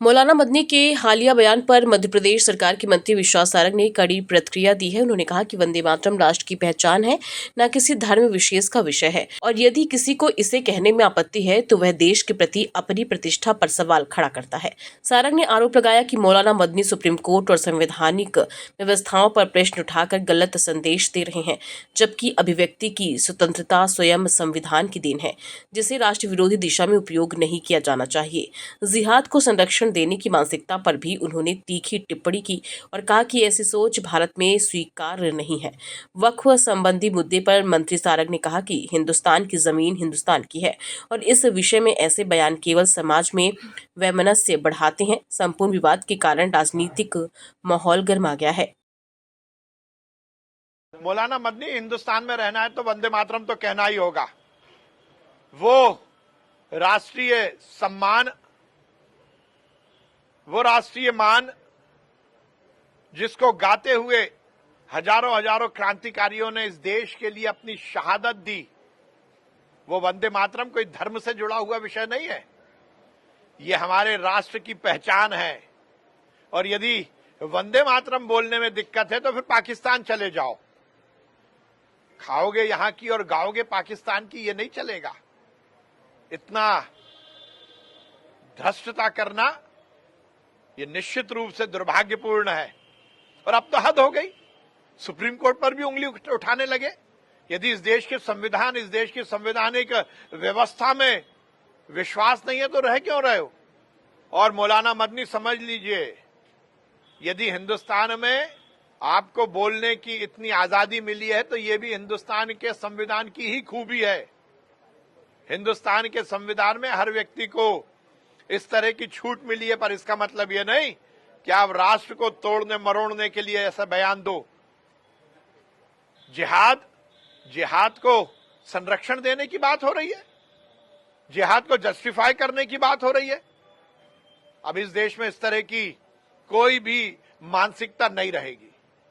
मौलाना मदनी के हालिया बयान पर मध्य प्रदेश सरकार के मंत्री विश्वास सारंग ने कड़ी प्रतिक्रिया दी है। उन्होंने कहा कि वंदे मातरम राष्ट्र की पहचान है, न किसी धर्म विशेष का विषय है, और यदि किसी को इसे कहने में आपत्ति है तो वह देश के प्रति अपनी प्रतिष्ठा पर सवाल खड़ा करता है। सारंग ने आरोप लगाया कि मौलाना मदनी सुप्रीम कोर्ट और संवैधानिक व्यवस्थाओं पर प्रश्न उठाकर गलत संदेश दे रहे हैं, जबकि अभिव्यक्ति की स्वतंत्रता स्वयं संविधान की देन है, जिसे राष्ट्र विरोधी दिशा में उपयोग नहीं किया जाना चाहिए। जिहाद को संरक्षण देने की मानसिकता पर भी उन्होंने तीखी टिप्पणी की और कहा कि ऐसी सोच भारत में स्वीकार्य नहीं है। वक्फ संबंधी मुद्दे पर मंत्री सारंग ने कहा कि हिंदुस्तान की जमीन हिंदुस्तान की है और इस विषय में ऐसे बयान केवल समाज में वैमनस्य बढ़ाते हैं। संपूर्ण विवाद के कारण राजनीतिक माहौल गर्मा गया है। मौलाना मदनी हिंदुस्तान में रहना है तो वंदे मातरम तो कहना ही होगा। वो राष्ट्रीय सम्मान, वो राष्ट्रीय मान जिसको गाते हुए हजारों हजारों क्रांतिकारियों ने इस देश के लिए अपनी शहादत दी, वो वंदे मातरम कोई धर्म से जुड़ा हुआ विषय नहीं है। ये हमारे राष्ट्र की पहचान है। और यदि वंदे मातरम बोलने में दिक्कत है तो फिर पाकिस्तान चले जाओ, खाओगे यहां की और गाओगे पाकिस्तान की, ये नहीं चलेगा। इतना धृष्टता करना ये निश्चित रूप से दुर्भाग्यपूर्ण है। और अब तो हद हो गई, सुप्रीम कोर्ट पर भी उंगली उठाने लगे। यदि इस देश के संविधान, इस देश की संवैधानिक व्यवस्था में विश्वास नहीं है तो रह क्यों रहे हो। और मौलाना मदनी समझ लीजिए, यदि हिंदुस्तान में आपको बोलने की इतनी आजादी मिली है तो ये भी हिंदुस्तान के संविधान की ही खूबी है। हिंदुस्तान के संविधान में हर व्यक्ति को इस तरह की छूट मिली है, पर इसका मतलब यह नहीं कि आप राष्ट्र को तोड़ने मरोड़ने के लिए ऐसा बयान दो। जिहाद को संरक्षण देने की बात हो रही है, जिहाद को जस्टिफाई करने की बात हो रही है। अब इस देश में इस तरह की कोई भी मानसिकता नहीं रहेगी।